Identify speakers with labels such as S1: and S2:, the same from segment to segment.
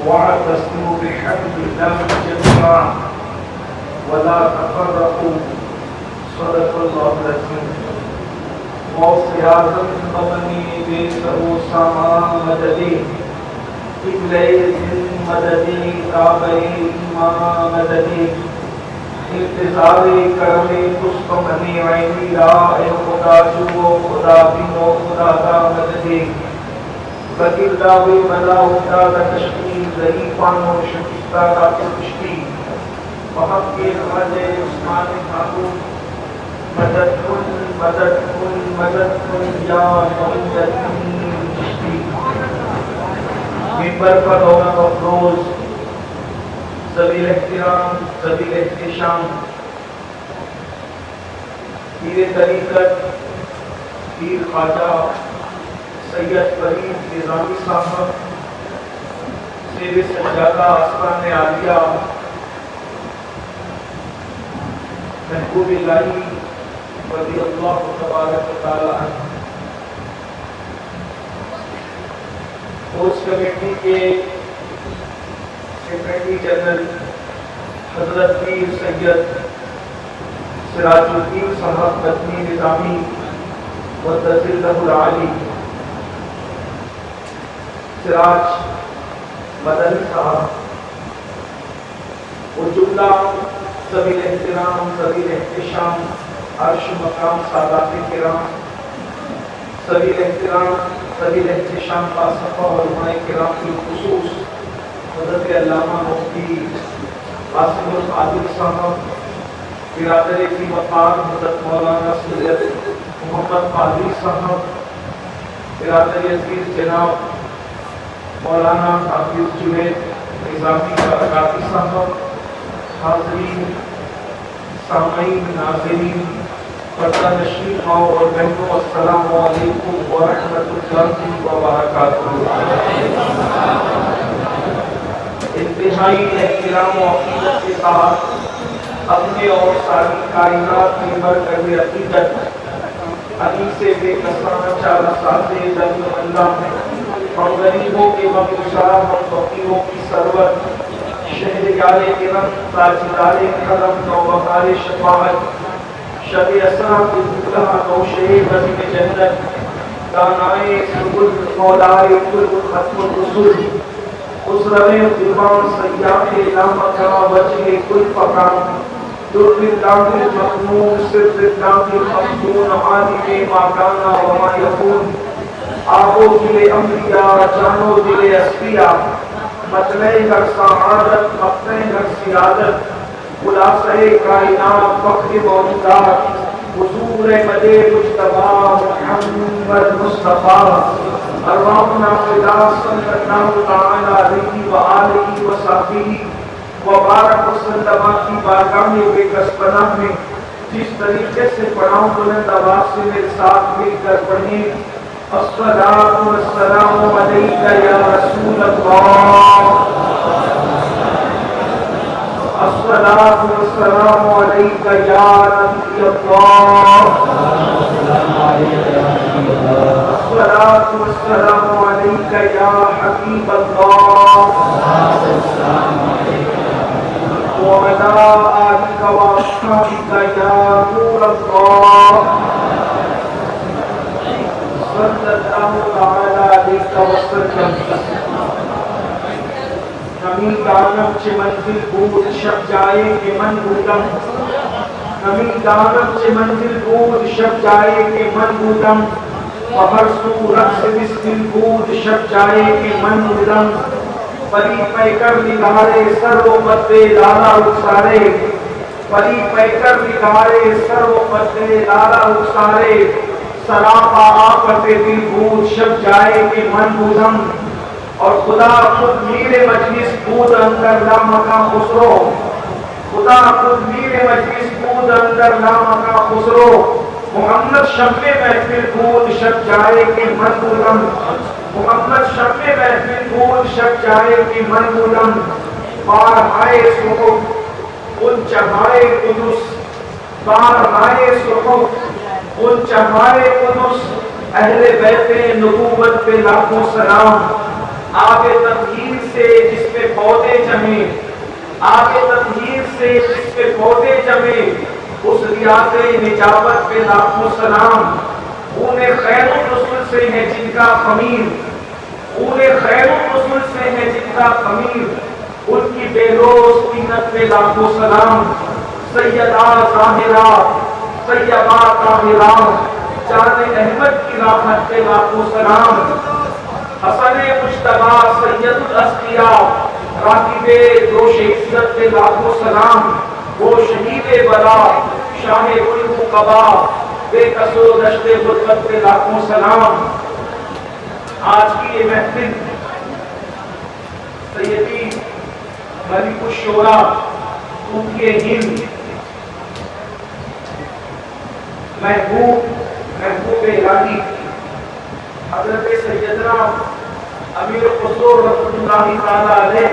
S1: واعتصموا بحبل الله جميعا ولا تفرقوا صدق الله العظيم. غوث اعظم بني بیت و سامان مددی ابلیس مددی تابعی ایمان مددی انتظار کرم مستمنی عینی راہ خدا جو خدا بینو خدا دا مددی فقیر داوی بلا خدا دا تشکیل ضعیفان و شکستہ دا تشکیل وحق کے خرج عثمان خاتون مدد کن مدد کن مدد کن یا محمد چشتی. منبر پر رونق افروز ذویل احترام ذویل احتشام پیر طریقت پیر خواجہ سید فرید نظامی صاحب سیر سجادہ آستان عالیہ محبوب الہی رضی اللہ تبارک و تعالی عنہ. اس کمیٹی کے سیکریٹری جنرل حضرت پیر سید سراج الدین صاحب مدنی نظامی متظلہ العالی سراج مدنی صاحب و جملہ ذویل احترام ذویل احتشام عرش مقام سادات کرام ذویل احترام ذویل احتشام فلسفہ علماء کرام کی خصوص حضرت علامہ مفتی قاسم القادری صاحب برادر کی وقار حضرت مولانا سید محمد قادری صاحب برادر عزیز جناب مولانا حافظ جنید نظامی برکاتی صاحب حاضرین سامعین ناظرین پردہ نشین ماں اور بہنوں السلام علیکم ورحمۃ اللہ وبرکاتہ. انتہائی احترام و عقیدت کے ساتھ اپنے اور ساری کائنات کی برکت عقیدت علی سے بے کسانہ چارہ ساتھ جنگ اللہ ہم غریبوں کے مغفرہ ہم فقیروں کی سرور شہریار کرم تاجدار کرم نوبہار شفاعت شب اسرا کی دلہ نوشے بزم جنت دانائے سبل مولائے کل ختم الرسل خسرو دیوان سیاح لامکہ وجہ کل فقام در اللہ المخنون صرف اللہ المخنون عالم ما کانا وما یکون آبو دل انبیاء جانو دل اسفیاء مطلع ہر سعادت مقتع ہر سیادت خلاصہ کائنات فخر موجودات حضور مد مجتبی محمد مصطفیٰ ارواحنا فدا صلی اللہ تعالی علیہ وآلہ وصحبہ وبارک وسلم کی بارگاہ میں بے کس پناہ میں جس طریقے سے پڑھاؤں بلند آواز سے میرے ساتھ مل کر پڑھیں. الصلاة والسلام علیکہ یا رسول اللہ الصلاة والسلام علیکہ یا نبی اللہ الصلاة والسلام علیکہ یا حبیب اللہ وعلى آلك وأصحابك يا نور الله صلى الله تعالى عليك وسلم. نمی دانم چه منزل بود شب جائے کہ من بودم نمی دانم چه منزل بود شب جائے کہ من بودم و ہر سو رقص مسکن بود شب جائے کہ من بودم. پری پیکر نگارے سر و مدے لالا رخسارے پری پیکر نگارے سر و مدے لالا رخسارے سراپا آفت دل بود شب جائے کہ من بودم. اور خدا خود میر مجلس بود اندر لامکا خسرو خدا خود میر مجلس بود اندر لامکا خسرو محمد شمع محفل بود شب جائے کہ من بودم محمد شمع محفل بود شب جائے کہ من بودم. بارہائے صحف ان چہائے قدس بارہائے صحف ان چہائے قدس اہل بیت نبوت پہ لاکھوں سلام. آب تطہیر سے جس پہ جمے، آگے تطہیر سے جس کے پودے جمے، اس ریاض نجابت پہ لاکھوں سلام۔ خون خیر الرسول سے ہے جن کا خمیر، خون خیر الرسول سے ہے جن کا خمیر، ان کی بے لوث طینت پہ لاکھوں سلام۔ سیدہ ظاہرہ طیبہ طاہرہ جان احمد کی راحت پہ لاکھوں سلام۔ حسن مجتبیٰ سید الاسقیاء راکب جوش عزت پہ لاکھوں سلام۔ وہ شہید بلا شاہ القبا بے کسو دشت غربت پہ لاکھوں سلام۔ آج کی یہ محفل سیدی ملک الشورا صوفی ہند محبوب الہی حضرت سیدنا امیر خسرو رحمۃ اللہ تعالیٰ علیہ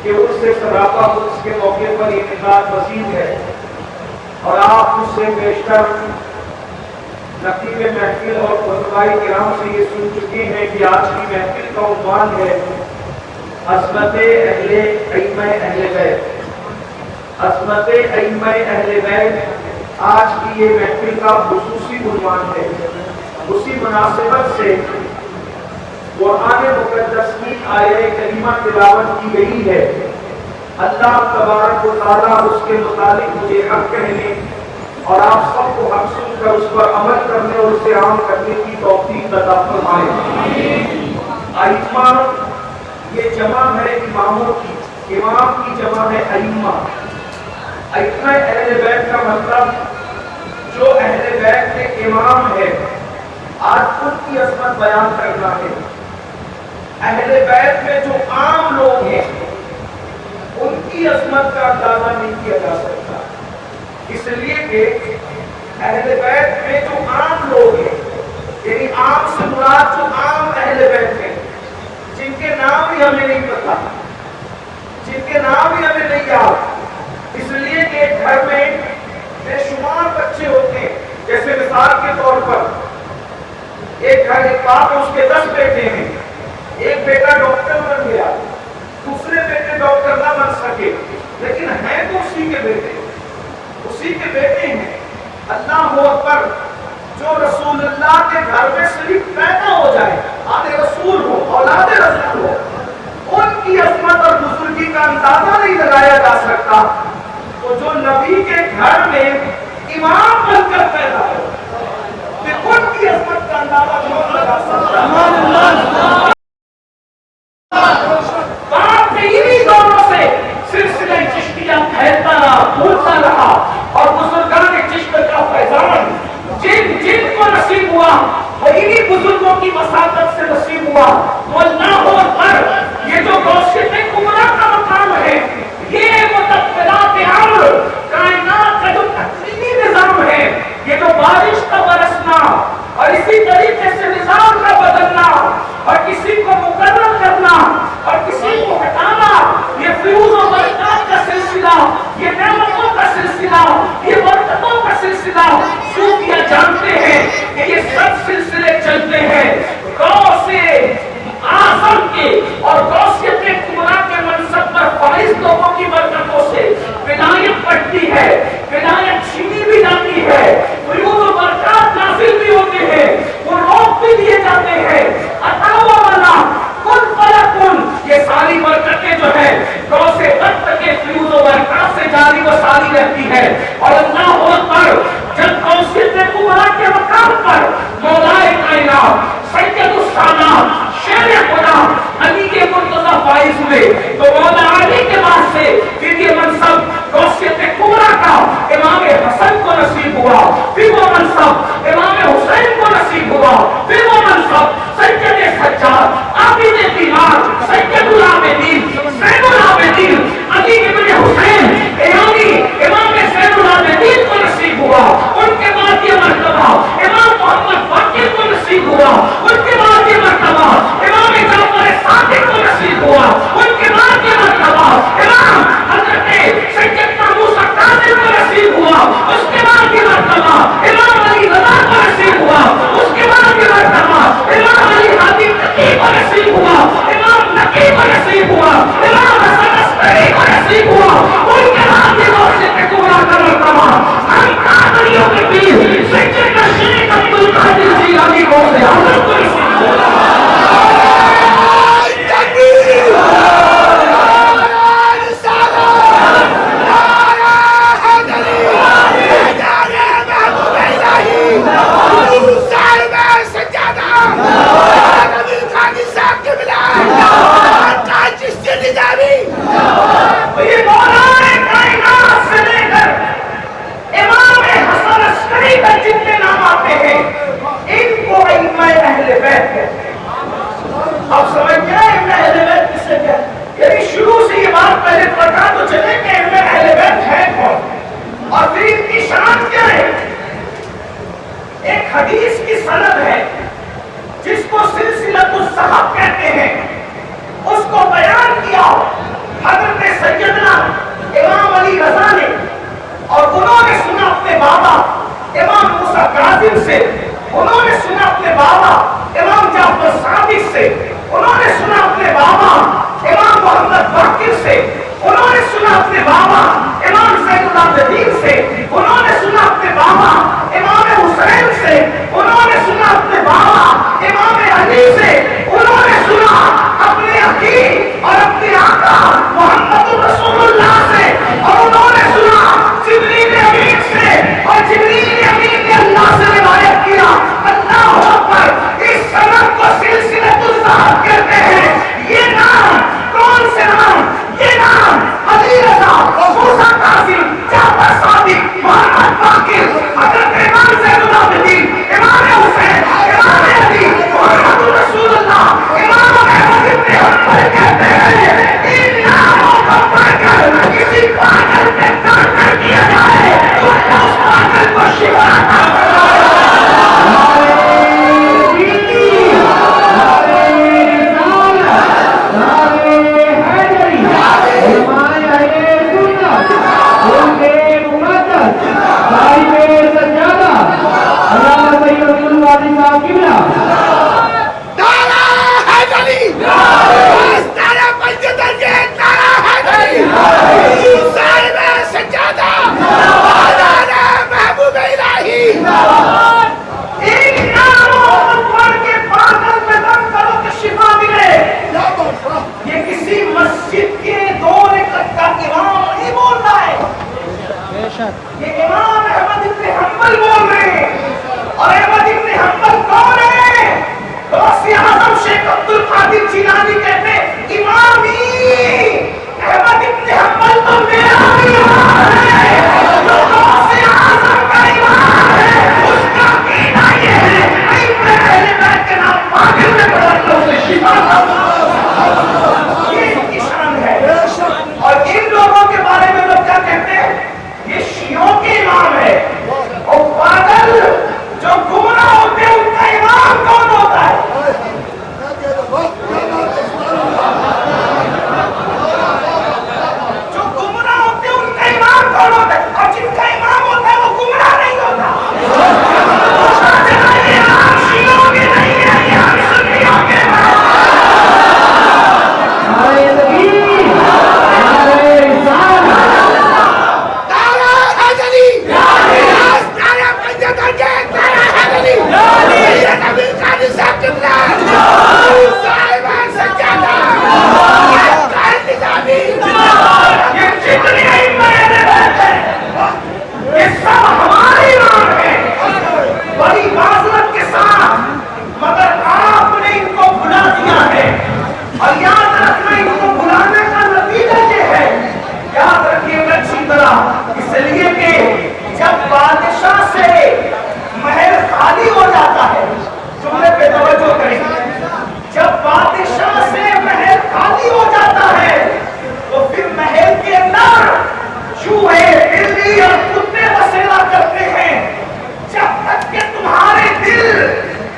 S1: کہ اس سے سراپا اس کے موقع پر انعقاد پذیر ہے، اور آپ اس سے بیشتر نقیب محفل اور خطباء کرام سے یہ سن چکے ہیں کہ آج کی محفل کا عنوان ہے عصمت ائمہ اہل بیت۔ عصمت ائمہ اہل بیت آج کی یہ محفل کا خصوصی عنوان ہے۔ اسی مناسبت سے قرآن مقدس کی آیہ کریمہ تلاوت کی گئی ہے۔ اللہ تبارک و تعالیٰ اس کے متعلق مجھے حق کہنے اور آپ سب کو حق سن کر اس پر عمل کرنے اور اسے عام کرنے کی توفیق عطا فرمائے۔ ائمہ یہ جمع ہے اماموں کی، امام کی جمع ہے ائمہ۔ ائمہ اہل بیت کا مطلب جو اہل بیت کے امام ہے، آج ان کی عظمت بیان کرنا ہے۔ اہل بیت میں جو عام لوگ ہیں ان کی عظمت کا اندازہ نہیں کیا جا سکتا، اس لیے کہ اہل بیت میں جو عام لوگ ہیں، یعنی عام سے مراد جو عام اہل بیت ہیں جن کے نام بھی ہمیں نہیں پتا، جن کے نام بھی ہمیں نہیں یاد، اس لیے کہ گھر میں بے شمار بچے ہوتے ہیں۔ جیسے مثال کے طور پر ایک گھر، ایک باپ ہے، اس کے 10 بیٹے ہیں، ایک بیٹا ڈاکٹر بن گیا، دوسرے بیٹے ڈاکٹر نہ بن سکے، لیکن ہیں تو اسی کے بیٹے، اسی کے بیٹے ہیں۔ اللہ اکبر، جو رسول اللہ کے گھر میں صرف پیدا ہو جائے، آنے رسول ہو، اولاد رسول ہو، ان کی عظمت اور بزرگی کا اندازہ نہیں لگایا جا سکتا۔ تو جو نبی کے گھر میں امام بن کر پیدا ہو، پھر ان کی عظمت کا اندازہ کون لگا سکتا؟ باپ نے انہی دونوں سے سلسلہ چشتیہ پھیلتا رہا، پھولتا رہا، اور بزرگان چشت کا فیضان جن کو نصیب ہوا وہ انہی بزرگوں کی وساطت سے نصیب ہوا۔ تو اللہ اکبر، یہ جو غوثیت کبریٰ کا مقام ہے، یہ مدبرات امر کائنات کا جو تقسیمی نظام ہے، یہ جو بارش کا برسنا اور اسی طریقے سے نظام کا بدلنا اور کسی کو مقرر کرنا اور کسی کو ہٹانا، یہ فیوز و برکات کا سلسلہ، یہ نعمتوں کا سلسلہ، یہ کی شان کیا ہے؟ ایک حدیث کی سند ہے جس کو سلسلۃ الصحاب کہتے ہیں، اس کو بیان کیا حضرت سیدنا امام علی رضا نے، اور انہوں نے سنا اپنے بابا امام موسیٰ کاظم سے، انہوں نے سنا اپنے بابا امام جعفر صادق سے، انہوں نے سنا اپنے بابا امام محمد باقر سے، انہوں نے سنا اپنے بابا امام زین العابدین سے، انہوں نے سنا اپنے بابا امام حسین سے، انہوں نے سنا اپنے بابا امام علی سے، انہوں نے سنا اپنے حکیم اور اپنے آقا محمد رسول اللہ سے، اور انہوں نے سنا جبریل امین سے، اور جبریل امین نے اللہ سے روایت کیا۔ اللہ اکبر! اس سند کو سلسلۃ الصحاب کہتے ہیں۔ یہ نام کون سے نام؟ یہ نام علی رضا، موسیٰ کاظم، جعفر صادق، محمد باقر، حضرت امام زین العابدین، امام حسین، امام علی، محمد رسول اللہ، امام احمد ابن حنبل کہتے ہیں۔ ان ناموں کو پڑھ کر کسی پاگل پہ کر دیا جائے تو اللہ اس پاگل کو شفا عطا یہ امام احمد ابن حنبل بول رہے ہیں۔ اور احمد ابن حنبل کون ہے؟ غوث اعظم شیخ عبد القادر جیلانی کہتے ہیں امامی احمد ابن حنبل تو میرا بھی امام ہے، جو غوث اعظم کا امام ہے اس کا عقیدہ یہ ہے ائمہ اہل بیت کے نام پاگل میں پڑھا تو اسے شفا عطا۔ یہ ان کی شان ہے۔ اور ان لوگوں کے بارے میں لوگ کیا کہتے ہیں؟ یہ شیعوں کے امام ہے۔ وہ پاگل جو گمراہ ہوتے ہیں ان کا امام کون ہوتا ہے؟ جو گمراہ ہوتے ہیں ان کا امام کون ہوتا ہے؟ اور جن کا امام ہوتا ہے وہ گمراہ نہیں ہوتا۔ یہ امام شیعوں کے نہیں ہے، یہ ہم سنیوں کے ہیں۔ بڑی معذرت کے ساتھ مگر آپ نے ان کو بلا دیا ہے، اور یاد رکھنا ان کو بلانے کا نتیجہ یہ ہے، یاد رکھیے گا اچھی طرح، اس لیے کہ جب بادشاہ سے محل خالی ہو جاتا ہے، جملے پہ توجہ کریں، جب بادشاہ سے محل خالی ہو جاتا ہے تو پھر محل کے اندر چوہے، بلی اور کتے بسیرا کرتے ہیں۔ جب تک کہ تمہارے دل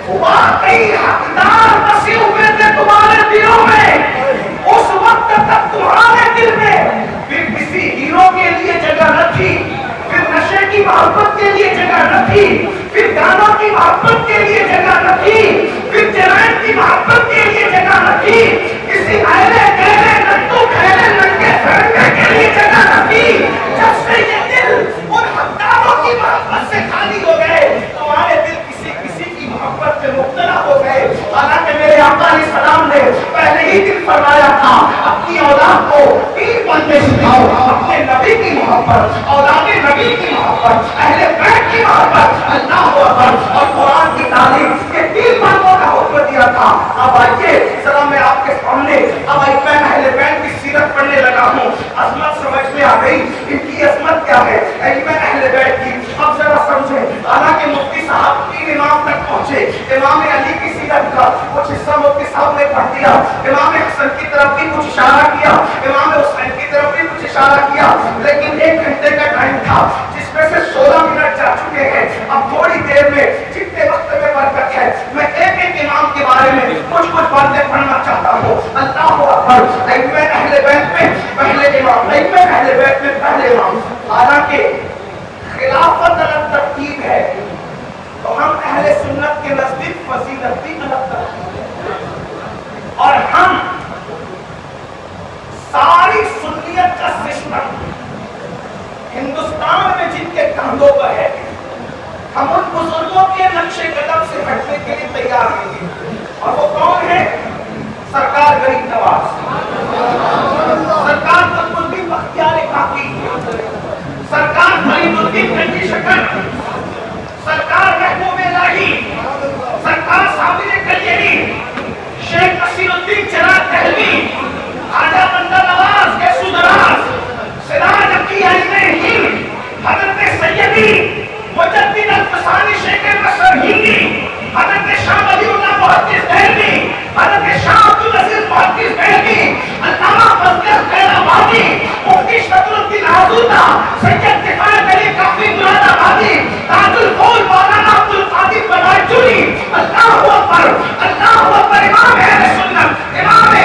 S1: واقعی حقدار بسے ہوئے تھے تمہارے دلوں میں، اس وقت تک تمہارے دل میں پھر کسی ہیرو کے لیے جگہ نہ تھی، پھر نشے کی محبت کے لیے جگہ نہ تھی، پھر گانوں کی محبت کے لیے جگہ نہ تھی، پھر جنائن کی محبت کے لیے جگہ نہ تھی، کسی اہلے گہرے نٹو گہرے ننگے پھرنے کے لیے جگہ نہ تھی۔ جب سے یہ دل ان حقداروں کی محبت سے خالی ہو گئے، تمہارے دل کسی کی محبت میں مبتلا ہو گئے۔ حالانکہ میرے آقا علیہ السلام نے پہلے ہی دل فرمایا تھا اپنی اولاد کو تین باتیں سکھاؤ، اپنے نبی کی محبت، اولاد نبی کی محبت، اہل بیت کی محبت، اللہ اکبر، اور قرآن کی تعلیم، یہ تین باتوں کا حکم دیا تھا۔ اب آئیے ذرا میں آپ کے سامنے اب میں اہل بیت کی سیرت پڑھنے لگا ہوں، عظمت سمجھ میں آ گئی، ان کی عظمت کیا ہے اہل بیت کی۔ اب ذرا سمجھیں، حالانکہ مفتی صاحب تین امام تک پہنچے، امام علی کی سیرت کا کچھ حصہ مفتی صاحب نے پڑھ دیا، امام حسن کی طرف بھی کچھ اشارہ کیا، امام حسین کی طرف بھی کچھ اشارہ کیا، لیکن 1 گھنٹے کا ٹائم تھا جس میں سے 16
S2: دیر میں جتنے وقت میں برکت ہے میں ایک ایک امام کے بارے میں کچھ باتیں پڑھنا چاہتا ہوں. اللہ اکبر. ائمہ اہل بیت میں پہلے امام، ائمہ اہل بیت میں پہلے امام. حالانکہ خلافت الگ ترتیب ہے تو ہم اہل سنت کے نزدیک فضیلت بھی الگ ترتیب ہے، اور ہم ساری سنیت کا سسٹم ہندوستان میں جن کے کندھوں پر ہے، ہم ان بزرگوں کے نقش قدم سے ہٹنے کے لیے تیار نہیں ہیں. اور وہ کون ہے؟ سرکار غریب نواز، سرکار قطب الدین بختیار کاکی، سرکار فرید الدین گنجی شکر، سرکار محبوب الہی، سرکار صابر کلیری، شیخ نصیر الدین چراغ دہلوی، خواجہ بندہ نواز یسو دراز، سراج اقی عین ہند، حضرت سیدی مجدد الفسانی شیخ نصر ہندی، حضرت شاہ ولی اللہ محدث دہلوی، حضرت شاہ عبدالعزیز محدث دہلوی، علامہ فضل خیر آبادی، مفتی شکر الدین آزودا، سید کفایت علی کافی مراد آبادی، تاج القول مولانا عبد القادر بنارچوری. اللہ اکبر، اللہ اکبر. امام اہل سنت، امام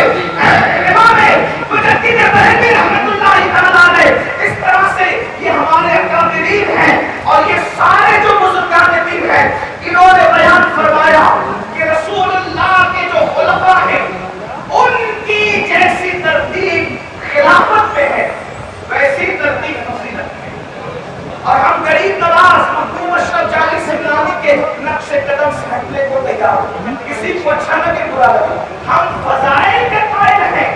S2: مجدد دہلوی رحمۃ اللہ تعالیٰ علیہ. اس طرح سے یہ ہمارے اکابرین ہیں، اور یہ سارے جو بزرگان دین ہیں انہوں نے بیان فرمایا کہ رسول اللہ کے جو خلفاء ہیں ان کی جیسی ترتیب خلافت میں ہے ویسی ترتیب فضیلت میں. اور ہم غریب نواز مخدوم اشرف جعلی سمنانی کے نقش قدم سے ہٹنے کو تیار ہیں. کسی کو اچھا لگے برا لگے، ہم فضائل کے قائل ہیں،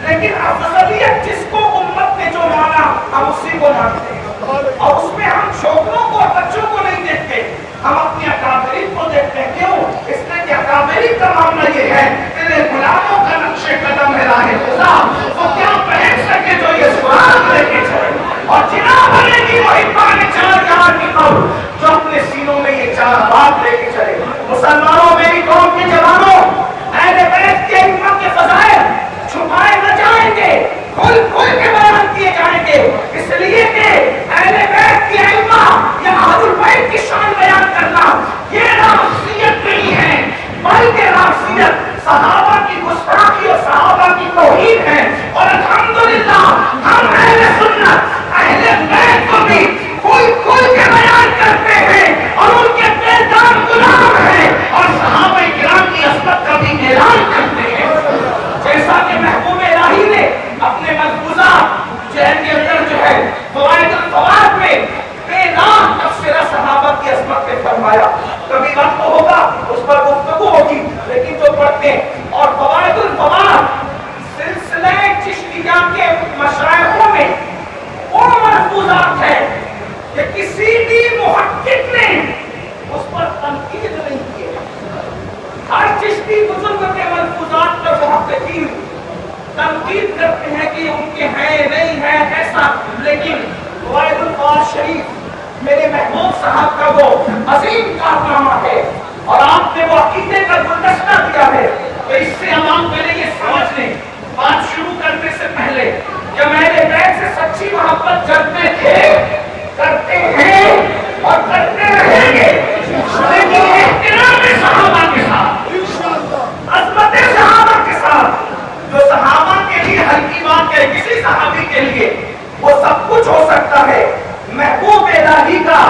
S2: لیکن افضلیت جس کو امت نے جو مانا ہم اسی کو مانتے ہیں، اور اس میں ہم چھوٹوں کو اور بچوں کو نہیں دیکھتے، ہم اپنے اکابرین کو دیکھتے ہیں. کیوں؟ اس لیے کہ اکابرین کا معاملہ یہ ہے تیرے غلاموں کا نقش قدم ہے راہ خدا، وہ کیا پہن سکے جو یہ سراغ لے کے چلے، اور جناب بنے گی وہی پانے چار یار کی قوم جو اپنے سینوں میں یہ چار بات لے کے چلے. مسلمانوں، میری قوم کے جوانوں، اہل بیت کے ائمہ کے فضائل چھپائے نہ جائیں گے، کھل کھل کے بیان کیے جائیں گے، اس لیے کہ اہل بیت کے ائمہ یا اہل بیت کی شان بیان کرنا یہ رافضیت نہیں ہے، بلکہ رافضیت صحابہ کی گستاخی اور صحابہ کی توہین ہے. اور الحمدللہ ہم اہل سنت اہل بیت کو بھی کھل کھل کے بیان کرتے ہیں اور ان کے بیدار غلام ہیں، اور صحابہ کرام کی عصمت کا بھی اعلان کرتے ہیں. جیسا کہ محبوب الہی نے اپنے ملفوظہ جہن کے اندر جو ہے فوائد الفوائد میں بے نام تفسیرہ صحابہ کی عظمت میں فرمایا. کبھی وقت ہوگا اس پر گفتگو ہوگی، لیکن جو پڑھتے ہیں اور فوائد الفوائد سلسلہ چشتیہ کے مشائخوں میں وہ ملفوظات ہیں کہ کسی بھی محقق نے اس پر تنقید نہیں کی. ہر چشتی بزرگ کے ملفوظات پر محققین تنقید کرتے ہیں کہ ان کے ہیں نہیں ہے ایسا، لیکن فوائد الفوائد شریف میرے محبوب صاحب کا وہ عظیم کارنامہ ہے، اور آپ نے وہ عقیدے کا گلدستہ دیا ہے. تو اس سے عوام پہلے یہ سمجھ لیں بات شروع کرنے سے پہلے کہ میرے بیت سے سچی محبت کرتے تھے، کرتے ہیں اور کرتے رہیں گے، لیکن احترام صحابہ کے ساتھ، عظمت صحابہ کے ساتھ. جو صحابہ کے لیے ہلکی بات ہے کسی صحابی کے لیے وہ سب کچھ ہو سکتا ہے، محبوب الہی کا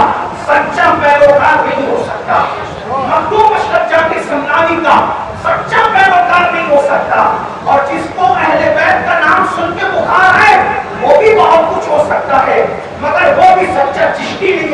S2: سچا پیروکار نہیں ہو سکتا، مخدوم اشرف جعلی سمنانی کا سچا پیروکار نہیں ہو سکتا. اور جس کو اہل بیت کا نام سن کے بخار ہے وہ بھی بہت کچھ ہو سکتا ہے، مگر وہ بھی سچا چشتی نہیں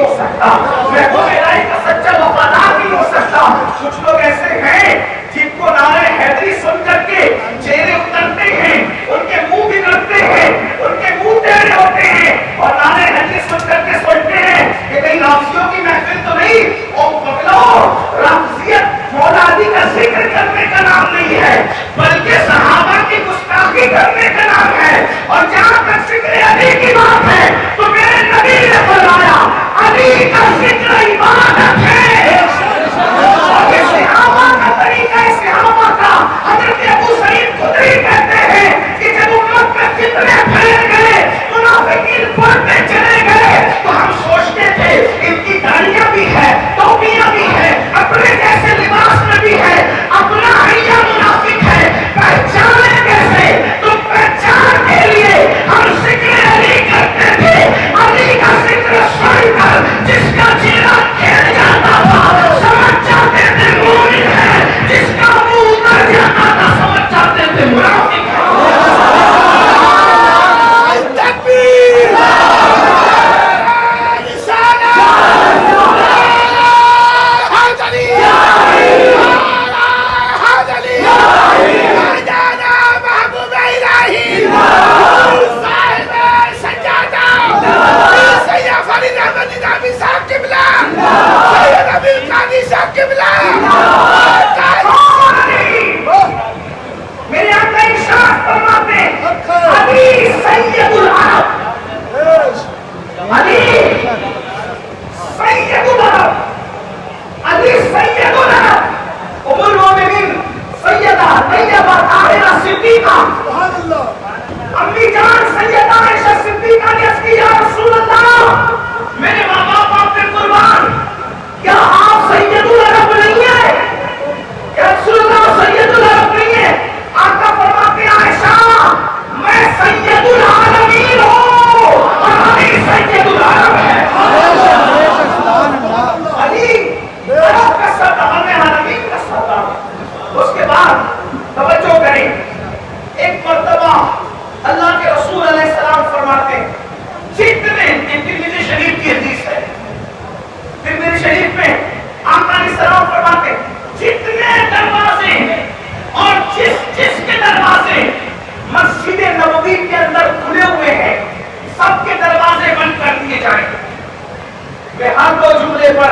S2: مسئلے پر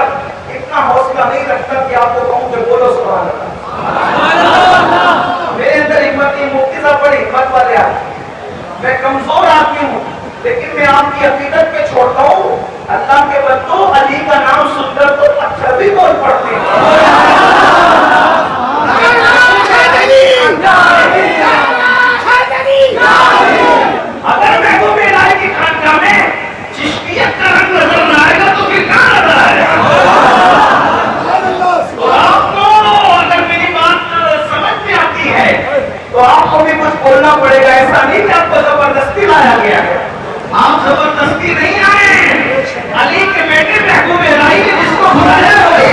S2: اتنا حوصلہ نہیں رکھتا کہ آپ کو کہوں کہ بولو سبحان اللہ. میرے اندر ہمت کی مفتی صاحب بڑی ہمت والے آدمی، میں کمزور آدمی ہوں، لیکن میں آپ کی عقیدت پہ چھوڑتا ہوں. اللہ کے بندو، علی کا نام سن کر تو پتھر بھی بول پڑتے ہیں. اگر محبوب الہی کی خانقاہ میں چشتیت کا رنگ نظر نہ آئے گا تو پھر کہاں نظر آئے گا؟ تو آپ کو اگر میری بات سمجھ میں آتی ہے تو آپ کو بھی کچھ بولنا پڑے گا. ایسا نہیں کہ آپ کو زبردستی لایا گیا ہے. آپ زبردستی نہیں آئے. علی کے بیٹے محبوب الہی نے جس کو بلایا ہوئے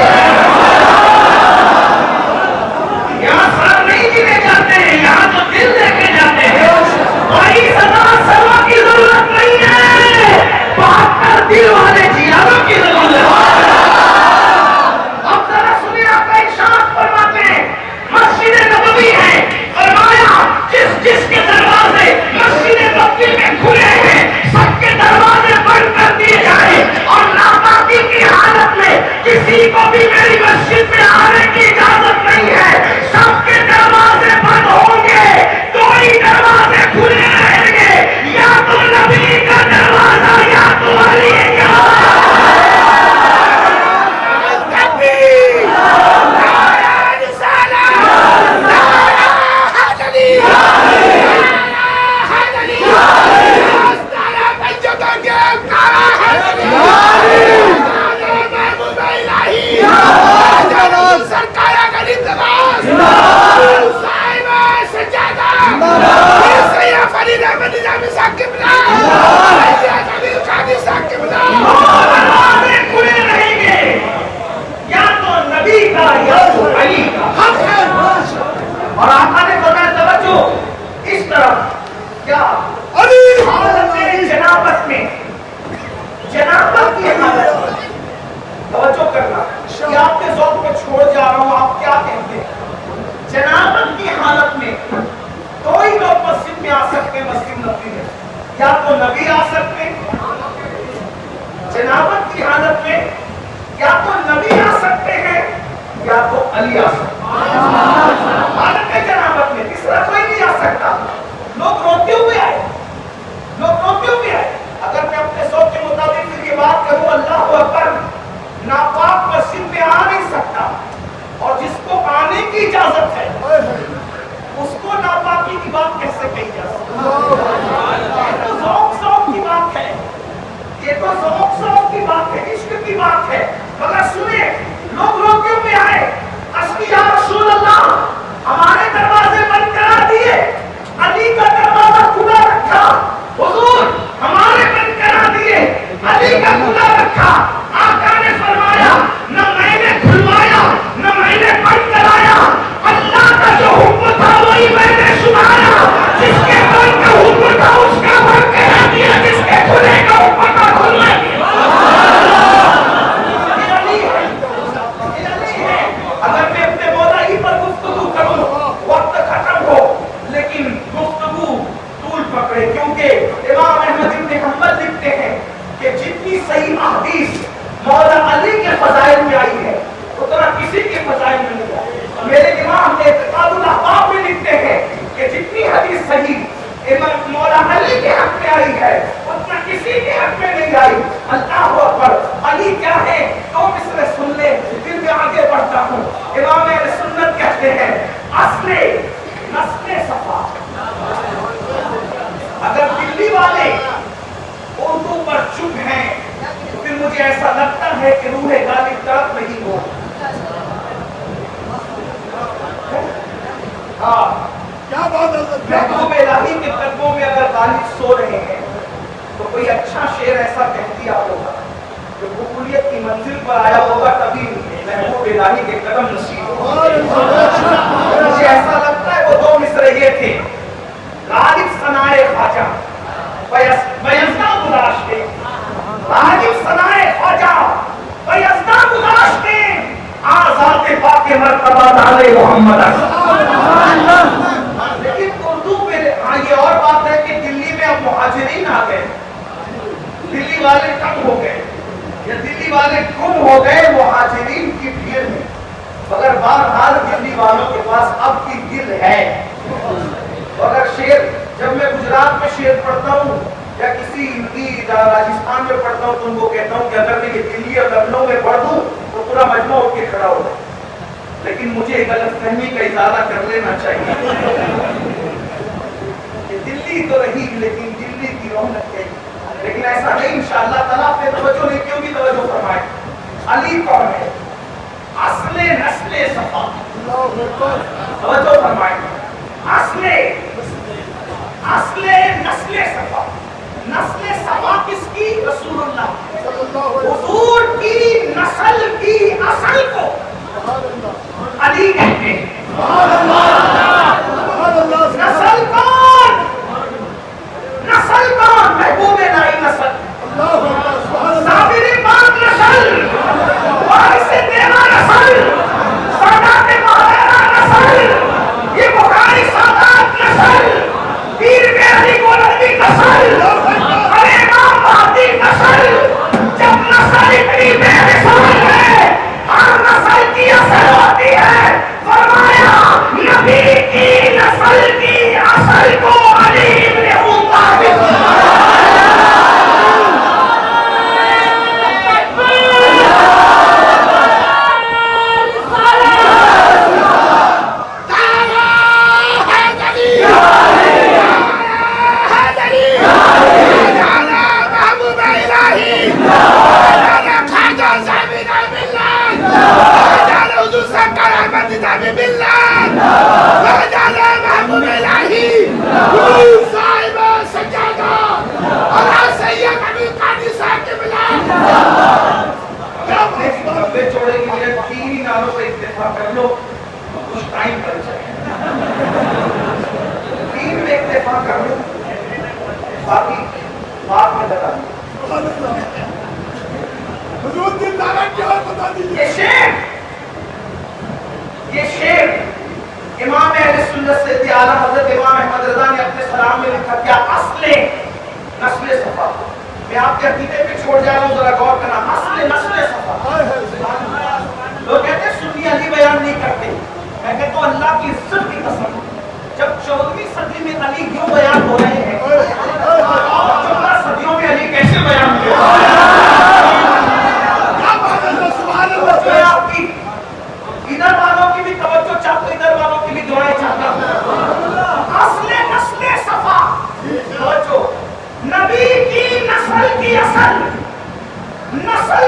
S2: یہاں سر نہیں دینے جاتے ہیں، یہاں تو دل دے کے جاتے ہیں. کوئی سزا کی ضرورت نہیں ہے، 72 دل والے جیاروں کی ضرورت ہے. اب ذرا سنیں، آپ کا ارشاد فرماتے ہیں مسجد نبوی ہے، فرمایا جس کے دروازے مسجد نبوی میں کھلے ہیں سب کے دروازے بند کر دیے جائیں، اور ناپاکی کی حالت میں کسی کو بھی میری مسجد میں آنے کی اجازت نہیں ہے. سب کے دروازے بند ہوں گے، کوئی دروازے کھلے رہیں گے، یا تو نبی کا دروازہ یا تو علی کا. اور آقا نے فرمایا توجہ اس طرف، کیا حالت جنابت میں، جنابت کی حالت میں توجہ کرنا. یہ آپ کے ذوق پہ چھوڑ جا رہا ہوں، آپ کیا کہتے ہیں؟ جنابت کی حالت میں کوئی لوگ مسجد میں آ سکتے ہیں. مسجد نبوی میں یا تو نبی آ سکتے ہیں جنابت کی حالت میں، یا تو نبی آ سکتے ہیں یا تو علی آ سکتے ہیں. حالت جنابت میں تیسرا کوئی نہیں آ سکتا. لوگ روتے ہوئے آئے، لوگ روتے ہوئے آئے. اگر میں اپنے سوچ کے مطابق پھر یہ بات کروں اللہ اکبر، ناپاک مسجد میں آ نہیں سکتا، اور جس کو آنے کی اجازت ہے اس کو ناپاکی کی بات کیسے کہی جا سکتی؟ یہ تو ذوق کی بات ہے، یہ تو ذوق کی بات ہے، عشق کی بات ہے. مگر سنیں، لوگ روتے ہوئے آئے، یا رسول اللہ ہمارے دروازے بند کرا دیے، علی کا دروازہ کھلا رکھا. حضور ہمارے بند کرا دیے، علی کا کھلا رکھا. آقا نے فرمایا نہ میں نے کھلوایا نہ میں نے بند کرایا، اللہ کا جو حکم تھا وہی میں نے سنایا. جس کے بند کا حکم تھا اس کا بند کرا دیا، جس کے کھلے کا حکم تھا کھلوا دیا. اگر میں اپنے مولا ہی پر گفتگو کروں وقت ختم ہو، لیکن گفتگو طول پکڑے، کیونکہ امام احمد بن حنبل لکھتے ہیں کہ جتنی صحیح احادیث مولا علی کے فضائل میں آئی ہے اتنا کسی کے فضائل میں نہیں آئی. میرے امام اعتقاد الاحباب میں لکھتے ہیں کہ جتنی حدیث صحیح امام مولا علی کے حق میں آئی ہے اتنا کسی کے حق میں نہیں آئی. اللہ اکبر. علی کیا ہے تو مصرے سن لے، پھر میں آگے بڑھتا ہوں. امام اہل سنت کہتے ہیں اصل نسل صفا. اگر دلی والے اردو پر چپ ہیں تو پھر مجھے ایسا لگتا ہے کہ روح غالب طرف نہیں ہو. ہاں کیا بات ہے. محبوب الہی کے قدموں میں اگر غالب سو رہے ہیں تو کوئی اچھا شعر ایسا کہہ دیا ہوگا جو قبولیت کی منزل پر آیا ہوگا، تبھی محبوب الہی کے قدم نصیب ہوگا. مجھے ایسا لگتا ہے وہ دو مصرے یہ تھے، غالب ثنائے خواجہ بیزدہ گذاشتے، غالب ثنائے خواجہ بیزدہ گذاشتے، آزاد پاک مرتبہ دالے محمد. لیکن اردو میں ہاں یہ اور بات ہے کہ دلی میں اب مہاجرین آ گئے، دلی والے کم ہو گئے یا دلی والے گم ہو گئے. پڑھتا ہوں یا کسی ہندی راجستھان میں پڑھتا ہوں تو ان کو کہتا ہوں کہ اگر میں یہ دلی اور لکھنؤ میں پڑھ دوں تو پورا مجمع اٹھ کے کھڑا ہو جائے. لیکن مجھے غلط فہمی کا اظہار کر لینا چاہیے. دلی تو رہی لیکن دلی کی رونق ہے. لیکن ایسا نہیں انشاءاللہ تعالیٰ. آپ نے توجہ نہیں کیوں کی توجہ فرمائے. علی کون ہے؟ اصل نسل صفا. توجہ فرمائے. اصل نسل صفا. نسل صفا کس کی؟ رسول اللہ. حضور کی نسل کی اصل کو علی کہتے ہیں. نسل کون؟ نسل کون؟ محبوب الہی نسل, صابر پاک نسل, وارث دیوا نسل, سادات مہارانا نسل, یہ بخاری سادات نسل, پیر میری گولندی نسل, ارے امام مہدی نسل. جب نسل اتنی بے مثال ہے, ہر نسل کی اصل ہوتی ہے. فرمایا نبی کی نسل کی اصل کو علی ابن ابو طالب. یہ شعر امام اہل سنت سید عالم حضرت امام احمد رضا نے اپنے سلام میں لکھا. کیا اصل نسل صفا. میں آپ کے عقیدے پہ چھوڑ جا رہا ہوں, ذرا غور کرنا. اصل نسل صفا. لوگ کہتے ہیں سنی علی بیان نہیں کرتے. میں کہتا ہوں اللہ کی عزت کی قسم, جب 14ویں صدی میں علی کیوں بیان ہو رہے ہیں, 14 صدیوں میں علی کیسے بیان ہوئے. میں آپ کی ادھر والوں کی بھی توجہ چاہتا ہوں, ادھر والوں کی بھی دعائیں چاہتا ہوں. اصل نسل صفا. توجہ, نبی کی نسل کی اصل. نسل